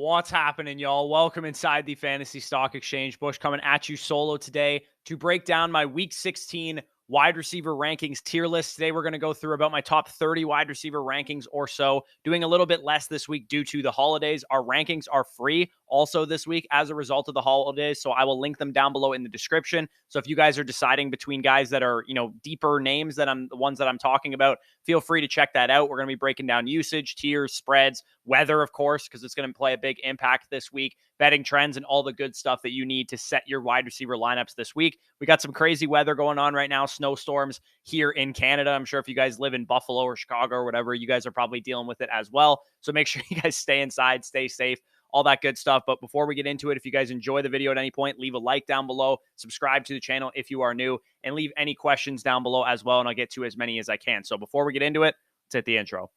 What's happening, y'all? Welcome inside the Fantasy Stock Exchange. Bush coming at you solo today to break down my Week 16 wide receiver rankings tier list. Today, we're going to go through about my top 30 wide receiver rankings or so, doing a little bit less this week due to the holidays. Our rankings are free also this week as a result of the holidays, so I will link them down below in the description. So if you guys are deciding between guys that are, deeper names than the ones that I'm talking about, feel free to check that out. We're going to be breaking down usage, tiers, spreads, weather, of course, because it's going to play a big impact this week, betting trends, and all the good stuff that you need to set your wide receiver lineups this week. We got some crazy weather going on right now, snowstorms here in Canada. I'm sure if you guys live in Buffalo or Chicago or whatever, you guys are probably dealing with it as well. So make sure you guys stay inside, stay safe, all that good stuff. But before we get into it, if you guys enjoy the video at any point, leave a like down below, subscribe to the channel if you are new, and leave any questions down below as well, and I'll get to as many as I can. So before we get into it, let's hit the intro.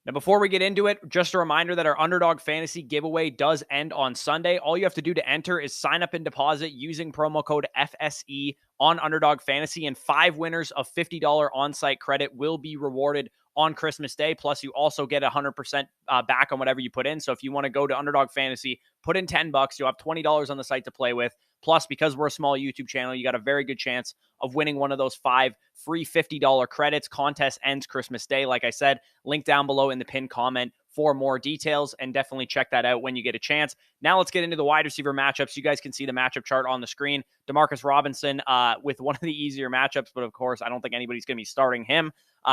Now, before we get into it, just a reminder that our Underdog Fantasy giveaway does end on Sunday. All you have to do to enter is sign up and deposit using promo code FSE on Underdog Fantasy, and 5 winners of $50 on-site credit will be rewarded on Christmas Day. Plus, you also get 100% back on whatever you put in. So if you want to go to Underdog Fantasy, put in $10, you'll have $20 on the site to play with. Plus, because we're a small YouTube channel, you got a very good chance of winning one of those 5 free $50 credits. Contest ends Christmas Day. Like I said, link down below in the pinned comment for more details, and definitely check that out when you get a chance. Now let's get into the wide receiver matchups. You guys can see the matchup chart on the screen. Demarcus Robinson with one of the easier matchups, but of course, I don't think anybody's going to be starting him.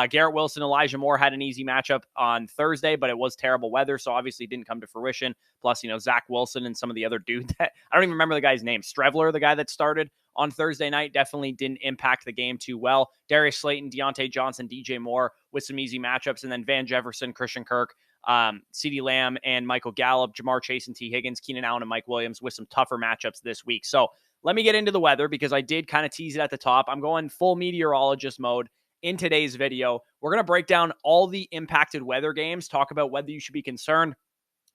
Garrett Wilson, Elijah Moore had an easy matchup on Thursday, but it was terrible weather, so obviously it didn't come to fruition. Plus, Zach Wilson and some of the other dudes that I don't even remember the guy's name. Strevler, the guy that started on Thursday night, definitely didn't impact the game too well. Darius Slayton, Deontay Johnson, DJ Moore with some easy matchups, and then Van Jefferson, Christian Kirk, CeeDee Lamb, and Michael Gallup, Jamar Chase and T. Higgins, Keenan Allen, and Mike Williams with some tougher matchups this week. So let me get into the weather because I did kind of tease it at the top. I'm going full meteorologist mode in today's video. We're going to break down all the impacted weather games, talk about whether you should be concerned,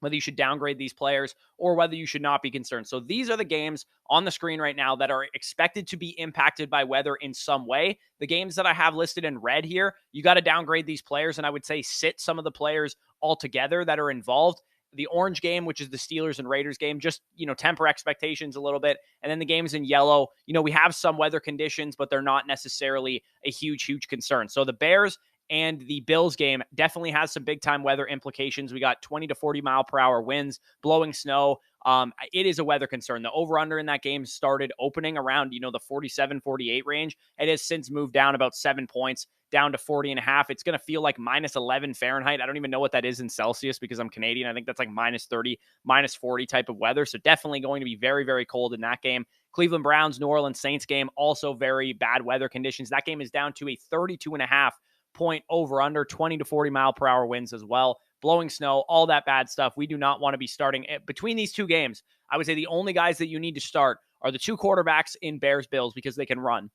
whether you should downgrade these players, or whether you should not be concerned. So these are the games on the screen right now that are expected to be impacted by weather in some way. The games that I have listed in red here, you got to downgrade these players, and I would say sit some of the players altogether that are involved. The orange game, which is the Steelers and Raiders game, just, temper expectations a little bit. And then the games in yellow, we have some weather conditions, but they're not necessarily a huge concern. So the Bears and the Bills game definitely has some big-time weather implications. We got 20 to 40 mile per hour winds, blowing snow. It is a weather concern. The over-under in that game started opening around, the 47, 48 range. It has since moved down about 7 points, down to 40.5. It's going to feel like minus 11 Fahrenheit. I don't even know what that is in Celsius because I'm Canadian. I think that's like minus 30, minus 40 type of weather. So definitely going to be very, very cold in that game. Cleveland Browns, New Orleans Saints game, also very bad weather conditions. That game is down to a 32.5 point over under, 20 to 40 mile per hour winds as well, blowing snow, all that bad stuff. We do not want to be starting between these two games. I would say the only guys that you need to start are the 2 quarterbacks in Bears Bills because they can run,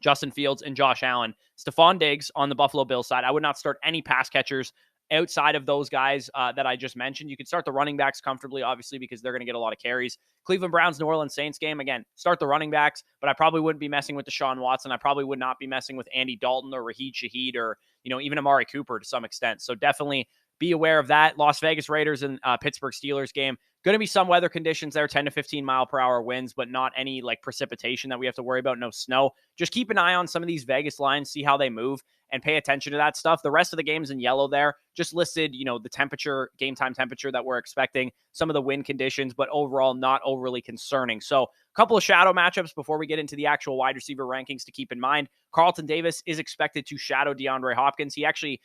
Justin Fields and Josh Allen. Stephon Diggs on the Buffalo Bills side, I would not start any pass catchers outside of those guys that I just mentioned. You could start the running backs comfortably, obviously, because they're going to get a lot of carries. Cleveland Browns, New Orleans Saints game, again, start the running backs, but I probably wouldn't be messing with Deshaun Watson. I probably would not be messing with Andy Dalton or Raheem Shaheed or, even Amari Cooper to some extent. So definitely be aware of that. Las Vegas Raiders and Pittsburgh Steelers game. Going to be some weather conditions there, 10 to 15 mile per hour winds, but not any precipitation that we have to worry about. No snow. Just keep an eye on some of these Vegas lines, see how they move, and pay attention to that stuff. The rest of the games in yellow there, just listed, the temperature, game time temperature that we're expecting, some of the wind conditions, but overall not overly concerning. So a couple of shadow matchups before we get into the actual wide receiver rankings to keep in mind. Carlton Davis is expected to shadow DeAndre Hopkins. He actually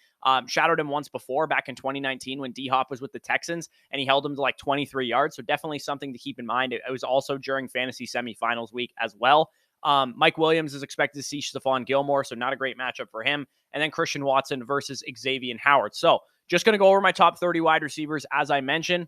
shadowed him once before back in 2019 when D-Hop was with the Texans, and he held him to 23 yards. So definitely something to keep in mind. It was also during fantasy semifinals week as well. Mike Williams is expected to see Stephon Gilmore, so not a great matchup for him. And then Christian Watson versus Xavier Howard. So just going to go over my top 30 wide receivers as I mentioned.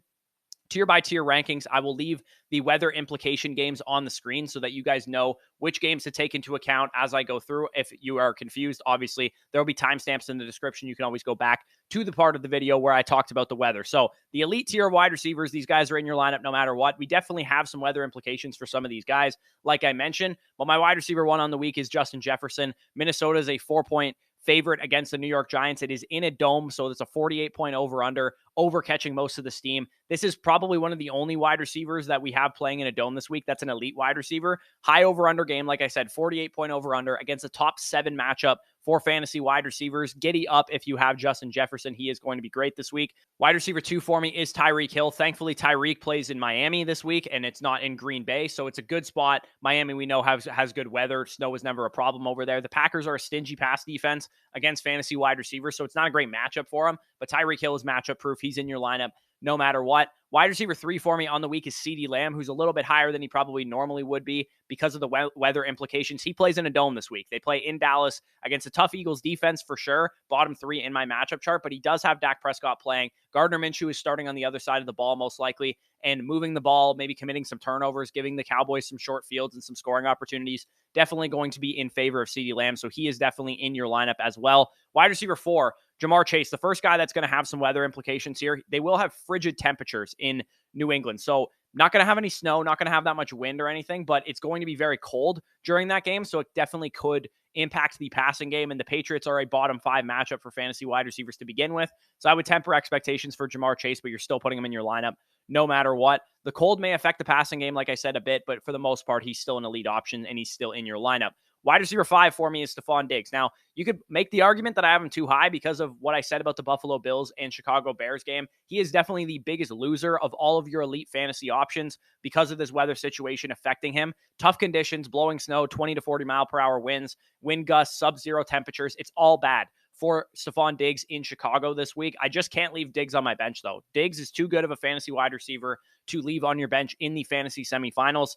tier by tier rankings. I will leave the weather implication games on the screen so that you guys know which games to take into account as I go through. If you are confused, obviously, there will be timestamps in the description. You can always go back to the part of the video where I talked about the weather. So the elite tier wide receivers, these guys are in your lineup no matter what. We definitely have some weather implications for some of these guys, like I mentioned. But my wide receiver one on the week is Justin Jefferson. Minnesota is a 4-point favorite against the New York Giants. It is in a dome, so it's a 48-point over-under, over-catching most of the steam. This is probably one of the only wide receivers that we have playing in a dome this week. That's an elite wide receiver. High over-under game, like I said, 48-point over-under against a top 7 matchup for fantasy wide receivers. Giddy up if you have Justin Jefferson. He is going to be great this week. Wide receiver 2 for me is Tyreek Hill. Thankfully, Tyreek plays in Miami this week, and it's not in Green Bay, so it's a good spot. Miami, we know, has good weather. Snow is never a problem over there. The Packers are a stingy pass defense against fantasy wide receivers, so it's not a great matchup for him, but Tyreek Hill is matchup proof. He's in your lineup no matter what. Wide receiver 3 for me on the week is CeeDee Lamb, who's a little bit higher than he probably normally would be because of the weather implications. He plays in a dome this week. They play in Dallas against a tough Eagles defense for sure. Bottom 3 in my matchup chart, but he does have Dak Prescott playing. Gardner Minshew is starting on the other side of the ball most likely, and moving the ball, maybe committing some turnovers, giving the Cowboys some short fields and some scoring opportunities. Definitely going to be in favor of CeeDee Lamb, so he is definitely in your lineup as well. Wide receiver 4, Jamar Chase, the first guy that's going to have some weather implications here. They will have frigid temperatures in New England. So not going to have any snow, not going to have that much wind or anything, but it's going to be very cold during that game. So it definitely could impact the passing game. And the Patriots are a bottom 5 matchup for fantasy wide receivers to begin with. So I would temper expectations for Jamar Chase, but you're still putting him in your lineup no matter what. The cold may affect the passing game, like I said, a bit, but for the most part, he's still an elite option and he's still in your lineup. Wide receiver 5 for me is Stephon Diggs. Now, you could make the argument that I have him too high because of what I said about the Buffalo Bills and Chicago Bears game. He is definitely the biggest loser of all of your elite fantasy options because of this weather situation affecting him. Tough conditions, blowing snow, 20 to 40 mile per hour winds, wind gusts, sub-zero temperatures. It's all bad for Stephon Diggs in Chicago this week. I just can't leave Diggs on my bench, though. Diggs is too good of a fantasy wide receiver to leave on your bench in the fantasy semifinals.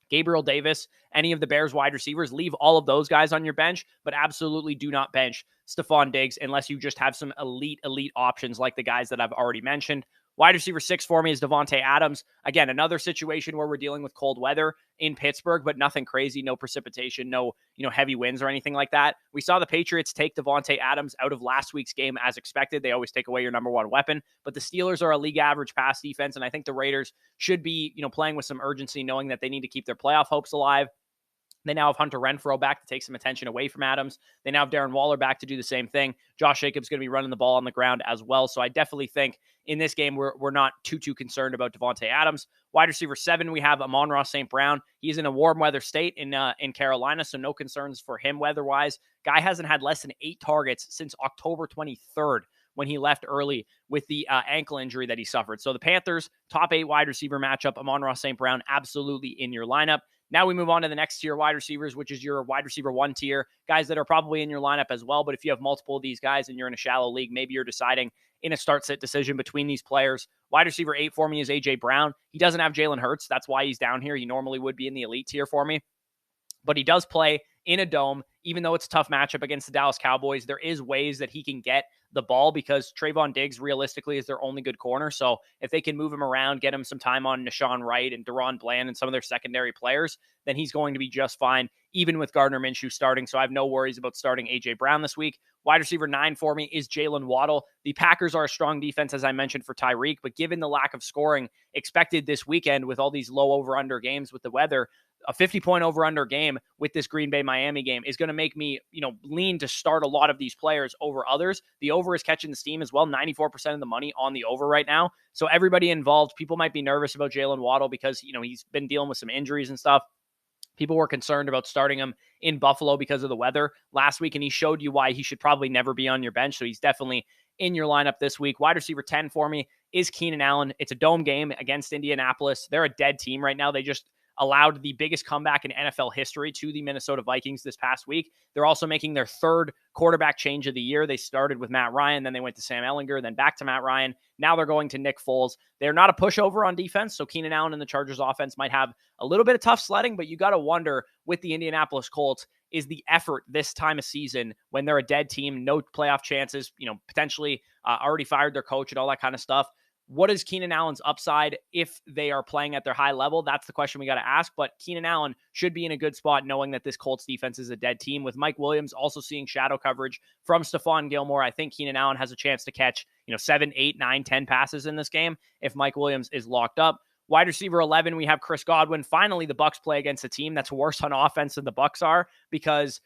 Gabriel Davis, any of the Bears wide receivers, leave all of those guys on your bench, but absolutely do not bench Stephon Diggs unless you just have some elite options like the guys that I've already mentioned. Wide receiver 6 for me is Davante Adams. Again, another situation where we're dealing with cold weather in Pittsburgh, but nothing crazy, no precipitation, no heavy winds or anything like that. We saw the Patriots take Davante Adams out of last week's game as expected. They always take away your number one weapon, but the Steelers are a league average pass defense, and I think the Raiders should be playing with some urgency, knowing that they need to keep their playoff hopes alive. They now have Hunter Renfrow back to take some attention away from Adams. They now have Darren Waller back to do the same thing. Josh Jacobs going to be running the ball on the ground as well. So I definitely think in this game, we're not too concerned about Davante Adams. Wide receiver 7, we have Amon-Ra St. Brown. He's in a warm weather state in Carolina, so no concerns for him weather-wise. Guy hasn't had less than 8 targets since October 23rd when he left early with the ankle injury that he suffered. So the Panthers, top 8 wide receiver matchup, Amon-Ra St. Brown, absolutely in your lineup. Now we move on to the next tier wide receivers, which is your wide receiver 1 tier, guys that are probably in your lineup as well. But if you have multiple of these guys and you're in a shallow league, maybe you're deciding in a start-sit decision between these players. Wide receiver 8 for me is A.J. Brown. He doesn't have Jalen Hurts. That's why he's down here. He normally would be in the elite tier for me, but he does play in a dome. Even though it's a tough matchup against the Dallas Cowboys, there is ways that he can get the ball because Trayvon Diggs realistically is their only good corner. So if they can move him around, get him some time on Nashawn Wright and Deron Bland and some of their secondary players, then he's going to be just fine, even with Gardner Minshew starting. So I have no worries about starting A.J. Brown this week. Wide receiver 9 for me is Jalen Waddle. The Packers are a strong defense, as I mentioned, for Tyreek, but given the lack of scoring expected this weekend with all these low over-under games with the weather, a 50-point over-under game with this Green Bay-Miami game is going to make me, lean to start a lot of these players over others. The over is catching the steam as well, 94% of the money on the over right now. So everybody involved, people might be nervous about Jalen Waddle because, he's been dealing with some injuries and stuff. People were concerned about starting him in Buffalo because of the weather last week, and he showed you why he should probably never be on your bench. So he's definitely in your lineup this week. Wide receiver 10 for me is Keenan Allen. It's a dome game against Indianapolis. They're a dead team right now. They just allowed the biggest comeback in NFL history to the Minnesota Vikings this past week. They're also making their 3rd quarterback change of the year. They started with Matt Ryan, then they went to Sam Ehlinger, then back to Matt Ryan. Now they're going to Nick Foles. They're not a pushover on defense, so Keenan Allen and the Chargers offense might have a little bit of tough sledding, but you got to wonder with the Indianapolis Colts, is the effort this time of season when they're a dead team, no playoff chances, potentially already fired their coach and all that kind of stuff. What is Keenan Allen's upside if they are playing at their high level? That's the question we got to ask. But Keenan Allen should be in a good spot knowing that this Colts defense is a dead team. With Mike Williams also seeing shadow coverage from Stephon Gilmore, I think Keenan Allen has a chance to catch, 7, 8, 9, 10 passes in this game if Mike Williams is locked up. Wide receiver 11, we have Chris Godwin. Finally, the Bucs play against a team that's worse on offense than the Bucs are, because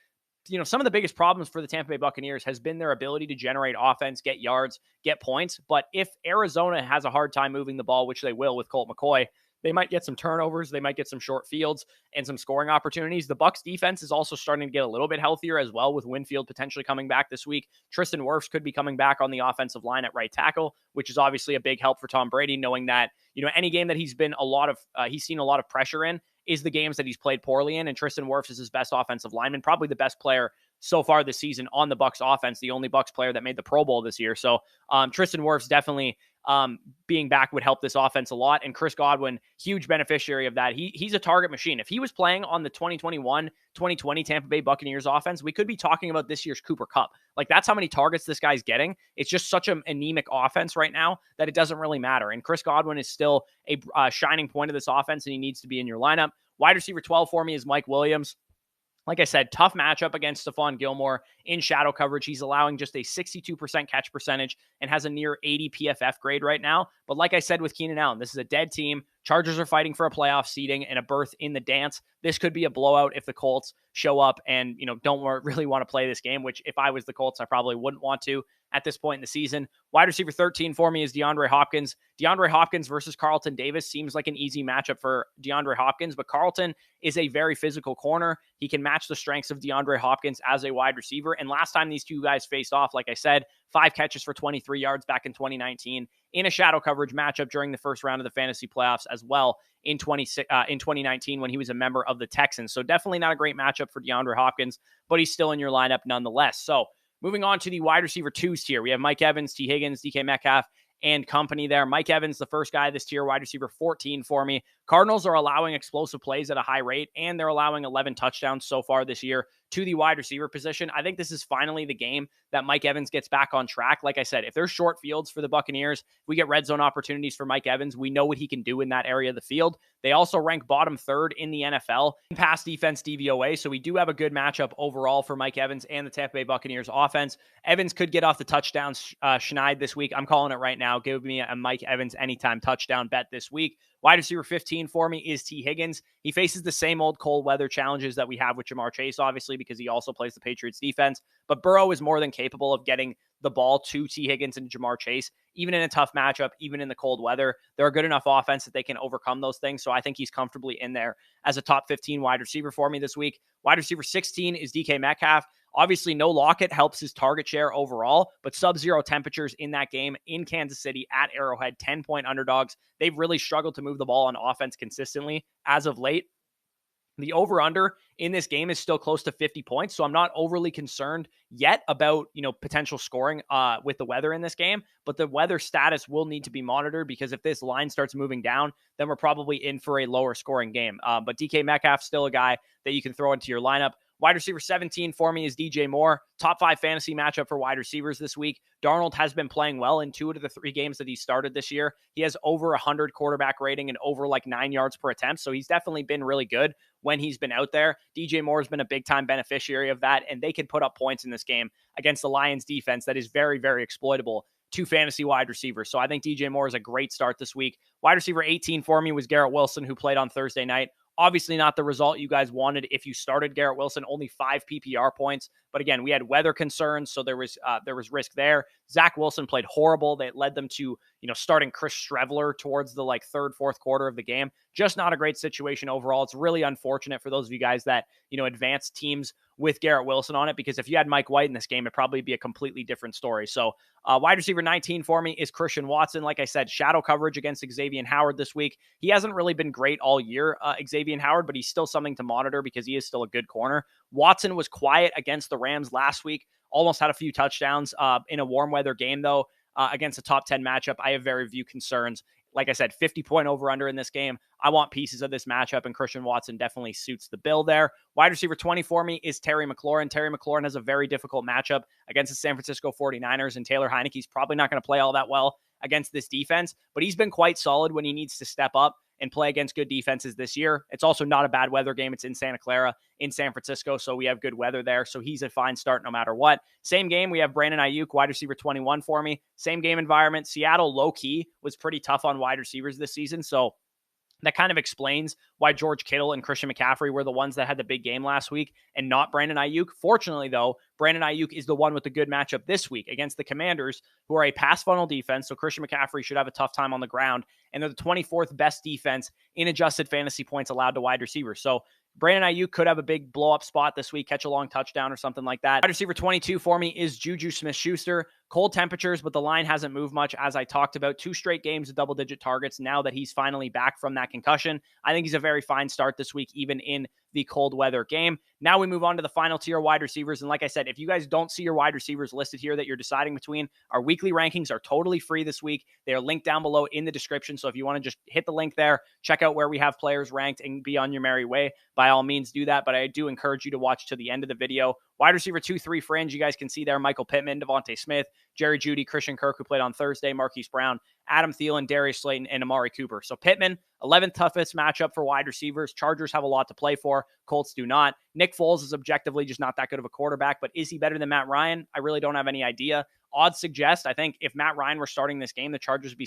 some of the biggest problems for the Tampa Bay Buccaneers has been their ability to generate offense, get yards, get points. But if Arizona has a hard time moving the ball, which they will with Colt McCoy, they might get some turnovers, they might get some short fields and some scoring opportunities. The Bucs defense is also starting to get a little bit healthier as well, with Winfield potentially coming back this week. Tristan Wirfs could be coming back on the offensive line at right tackle, which is obviously a big help for Tom Brady, knowing that, any game that he's seen a lot of pressure in is the games that he's played poorly in. And Tristan Wirfs is his best offensive lineman, probably the best player so far this season on the Bucs offense, the only Bucs player that made the Pro Bowl this year. So Tristan Wirfs definitely being back would help this offense a lot. And Chris Godwin, huge beneficiary of that. He's a target machine. If he was playing on the 2021-2020 Tampa Bay Buccaneers offense, we could be talking about this year's Cooper Kupp. Like, that's how many targets this guy's getting. It's just such an anemic offense right now that it doesn't really matter. And Chris Godwin is still a shining point of this offense, and he needs to be in your lineup. Wide receiver 12 for me is Mike Williams. Like I said, tough matchup against Stephon Gilmore in shadow coverage. He's allowing just a 62% catch percentage and has a near 80 PFF grade right now. But like I said with Keenan Allen, this is a dead team. Chargers are fighting for a playoff seeding and a berth in the dance. This could be a blowout if the Colts show up and, don't really want to play this game, which if I was the Colts, I probably wouldn't want to at this point in the season. Wide receiver 13 for me is DeAndre Hopkins. DeAndre Hopkins versus Carlton Davis seems like an easy matchup for DeAndre Hopkins, but Carlton is a very physical corner. He can match the strengths of DeAndre Hopkins as a wide receiver. And last time these two guys faced off, like I said, 5 catches for 23 yards back in 2019 in a shadow coverage matchup during the first round of the fantasy playoffs as well in 2019 when he was a member of the Texans. So definitely not a great matchup for DeAndre Hopkins, but he's still in your lineup nonetheless. So moving on to the wide receiver 2s tier, we have Mike Evans, T. Higgins, DK Metcalf, and company there. Mike Evans, the first guy this tier, wide receiver 14 for me. Cardinals are allowing explosive plays at a high rate, and they're allowing 11 touchdowns so far this year to the wide receiver position. I think this is finally the game that Mike Evans gets back on track. Like I said, if there's short fields for the Buccaneers, we get red zone opportunities for Mike Evans. We know what he can do in that area of the field. They also rank bottom 3rd in the NFL in pass defense DVOA, so we do have a good matchup overall for Mike Evans and the Tampa Bay Buccaneers offense. Evans could get off the touchdown schneid this week. I'm calling it right now. Give me a Mike Evans anytime touchdown bet this week. Wide receiver 15 for me is T. Higgins. He faces the same old cold weather challenges that we have with Jamar Chase, obviously, because he also plays the Patriots defense. But Burrow is more than capable of getting the ball to T. Higgins and Jamar Chase, even in a tough matchup, even in the cold weather. They're a good enough offense that they can overcome those things. So I think he's comfortably in there as a top 15 wide receiver for me this week. Wide receiver 16 is DK Metcalf. Obviously, no Lockett helps his target share overall, but sub-zero temperatures in that game in Kansas City at Arrowhead, 10-point underdogs. They've really struggled to move the ball on offense consistently as of late. The over-under in this game is still close to 50 points, so I'm not overly concerned yet about, potential scoring with the weather in this game, but the weather status will need to be monitored, because if this line starts moving down, then we're probably in for a lower scoring game. But DK Metcalf, still a guy that you can throw into your lineup. Wide receiver 17 for me is DJ Moore. Top 5 fantasy matchup for wide receivers this week. Darnold has been playing well in 2 out of the 3 games that he started this year. He has over 100 quarterback rating and over 9 yards per attempt. So he's definitely been really good when he's been out there. DJ Moore has been a big time beneficiary of that, and they can put up points in this game against the Lions defense that is very, very exploitable to fantasy wide receivers. So I think DJ Moore is a great start this week. Wide receiver 18 for me was Garrett Wilson, who played on Thursday night. Obviously not the result you guys wanted if you started Garrett Wilson, only 5 PPR points. But again, we had weather concerns, so there was risk there. Zach Wilson played horrible. That led them to, starting Chris Streveler towards the 3rd, 4th quarter of the game. Just not a great situation overall. It's really unfortunate for those of you guys that, advanced teams with Garrett Wilson on it, because if you had Mike White in this game, it'd probably be a completely different story. So wide receiver 19 for me is Christian Watson. Like I said, shadow coverage against Xavier Howard this week. He hasn't really been great all year, Xavier Howard, but he's still something to monitor because he is still a good corner. Watson was quiet against the Rams last week, almost had a few touchdowns in a warm weather game, though, against a top 10 matchup. I have very few concerns. Like I said, 50-point over-under in this game. I want pieces of this matchup, and Christian Watson definitely suits the bill there. Wide receiver 20 for me is Terry McLaurin. Terry McLaurin has a very difficult matchup against the San Francisco 49ers, and Taylor Heineke's probably not going to play all that well against this defense, but he's been quite solid when he needs to step up and play against good defenses this year. It's also not a bad weather game. It's in Santa Clara, in San Francisco, so we have good weather there. So he's a fine start no matter what. Same game, we have Brandon Ayuk, wide receiver 21 for me. Same game environment. Seattle, low-key, was pretty tough on wide receivers this season, so that kind of explains why George Kittle and Christian McCaffrey were the ones that had the big game last week and not Brandon Ayuk. Fortunately, though, Brandon Ayuk is the one with the good matchup this week against the Commanders, who are a pass funnel defense, so Christian McCaffrey should have a tough time on the ground, and they're the 24th best defense in adjusted fantasy points allowed to wide receivers. So Brandon Ayuk could have a big blow-up spot this week, catch a long touchdown or something like that. Wide receiver 22 for me is Juju Smith-Schuster. Cold temperatures, but the line hasn't moved much, as I talked about. 2 straight games of double-digit targets now that he's finally back from that concussion. I think he's a very fine start this week, even in the cold weather game. Now we move on to the final tier wide receivers. And like I said, if you guys don't see your wide receivers listed here that you're deciding between, our weekly rankings are totally free this week. They are linked down below in the description. So if you want to just hit the link there, check out where we have players ranked and be on your merry way, by all means do that. But I do encourage you to watch to the end of the video. Wide receiver 2-3 fringe, you guys can see there, Michael Pittman, Devontae Smith, Jerry Jeudy, Christian Kirk, who played on Thursday, Marquise Brown, Adam Thielen, Darius Slayton, and Amari Cooper. So Pittman, 11th toughest matchup for wide receivers. Chargers have a lot to play for. Colts do not. Nick Foles is objectively just not that good of a quarterback, but is he better than Matt Ryan? I really don't have any idea. Odds suggest, I think, if Matt Ryan were starting this game, the Chargers would be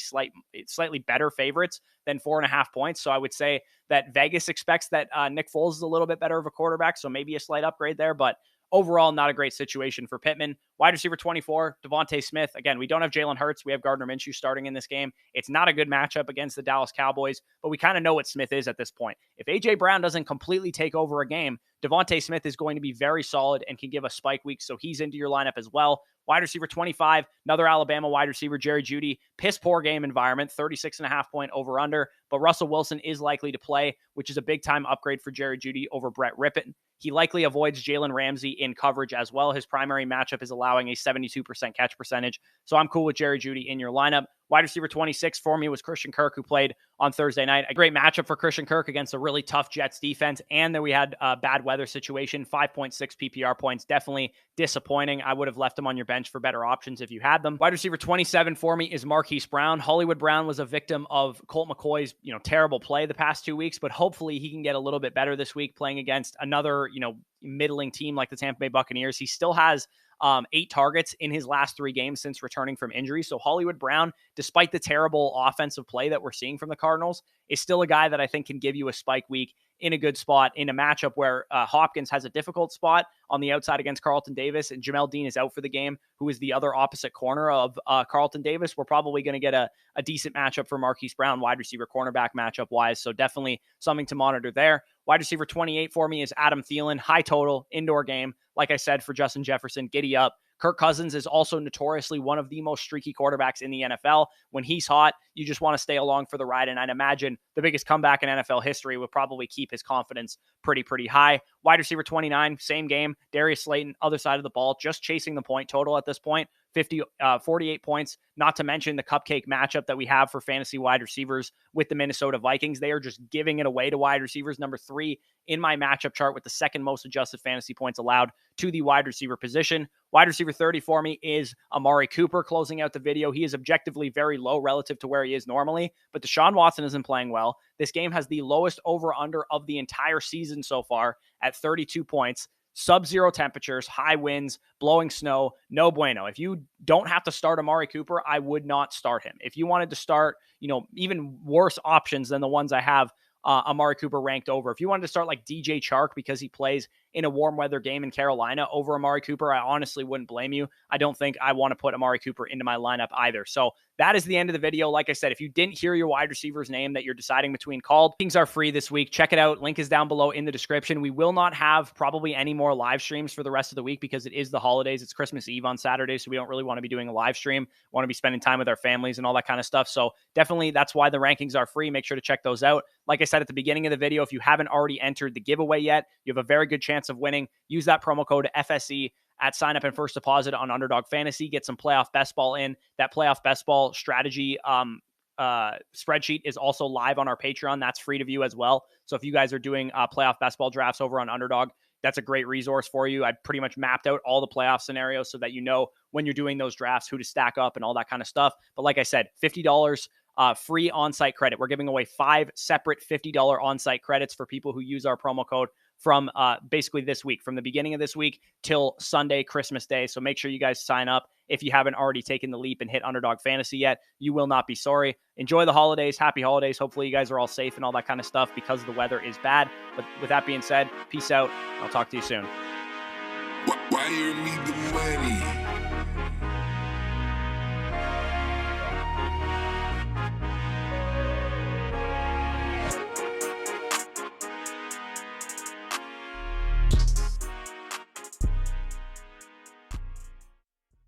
slightly better favorites than 4.5 points. So I would say that Vegas expects that Nick Foles is a little bit better of a quarterback, so maybe a slight upgrade there, but overall, not a great situation for Pittman. Wide receiver 24, Devontae Smith. Again, we don't have Jalen Hurts. We have Gardner Minshew starting in this game. It's not a good matchup against the Dallas Cowboys, but we kind of know what Smith is at this point. If A.J. Brown doesn't completely take over a game, Devontae Smith is going to be very solid and can give a spike week, so he's into your lineup as well. Wide receiver 25, another Alabama wide receiver, Jerry Jeudy. Piss poor game environment, 36.5 point over under, but Russell Wilson is likely to play, which is a big time upgrade for Jerry Jeudy over Brett Rippon. He likely avoids Jalen Ramsey in coverage as well. His primary matchup is allowing a 72% catch percentage, so I'm cool with Jerry Jeudy in your lineup. Wide receiver 26 for me was Christian Kirk, who played on Thursday night. A great matchup for Christian Kirk against a really tough Jets defense, and then we had a bad weather situation, 5.6 PPR points. Definitely disappointing. I would have left him on your bench for better options if you had them. Wide receiver 27 for me is Marquise Brown. Hollywood Brown was a victim of Colt McCoy's, terrible play the past 2 weeks, but hopefully he can get a little bit better this week playing against another, middling team like the Tampa Bay Buccaneers. He still has 8 targets in his last 3 games since returning from injury. So Hollywood Brown, despite the terrible offensive play that we're seeing from the Cardinals, is still a guy that I think can give you a spike week in a good spot in a matchup where Hopkins has a difficult spot on the outside against Carlton Davis, and Jamel Dean is out for the game, who is the other opposite corner of Carlton Davis. We're probably going to get a decent matchup for Marquise Brown, wide receiver cornerback matchup wise. So definitely something to monitor there. Wide receiver 28 for me is Adam Thielen, high total, indoor game. Like I said, for Justin Jefferson, giddy up. Kirk Cousins is also notoriously one of the most streaky quarterbacks in the NFL. When he's hot, you just want to stay along for the ride. And I'd imagine the biggest comeback in NFL history would probably keep his confidence pretty high. Wide receiver 29, same game. Darius Slayton, other side of the ball, just chasing the point total at this point. 48 points, not to mention the cupcake matchup that we have for fantasy wide receivers with the Minnesota Vikings. They are just giving it away to wide receivers. Number 3 in my matchup chart with the second most adjusted fantasy points allowed to the wide receiver position. Wide receiver 30 for me is Amari Cooper closing out the video. He is objectively very low relative to where he is normally, but Deshaun Watson isn't playing well. This game has the lowest over-under of the entire season so far at 32 points. Sub-zero temperatures, high winds, blowing snow, no bueno. If you don't have to start Amari Cooper, I would not start him. If you wanted to start, even worse options than the ones I have Amari Cooper ranked over. If you wanted to start like DJ Chark because he plays in a warm weather game in Carolina over Amari Cooper, I honestly wouldn't blame you. I don't think I want to put Amari Cooper into my lineup either. So that is the end of the video. Like I said, if you didn't hear your wide receiver's name that you're deciding between called, things are free this week. Check it out. Link is down below in the description. We will not have probably any more live streams for the rest of the week because it is the holidays. It's Christmas Eve on Saturday, so we don't really want to be doing a live stream. We want to be spending time with our families and all that kind of stuff. So definitely that's why the rankings are free. Make sure to check those out. Like I said at the beginning of the video, if you haven't already entered the giveaway yet, you have a very good chance of winning. Use that promo code FSE at sign up and first deposit on Underdog Fantasy. Get some playoff best ball in. That playoff best ball strategy spreadsheet is also live on our Patreon. That's free to view as well. So if you guys are doing playoff best ball drafts over on Underdog, that's a great resource for you. I pretty much mapped out all the playoff scenarios so that you know when you're doing those drafts who to stack up and all that kind of stuff. But like I said, $50 free on-site credit. We're giving away 5 separate $50 on-site credits for people who use our promo code from basically this week, from the beginning of this week till Sunday, Christmas Day. So make sure you guys sign up if you haven't already taken the leap and hit Underdog Fantasy yet. You will not be sorry. Enjoy the holidays. Happy holidays. Hopefully you guys are all safe and all that kind of stuff because the weather is bad. But with that being said, peace out. I'll talk to you soon. Why you need the money?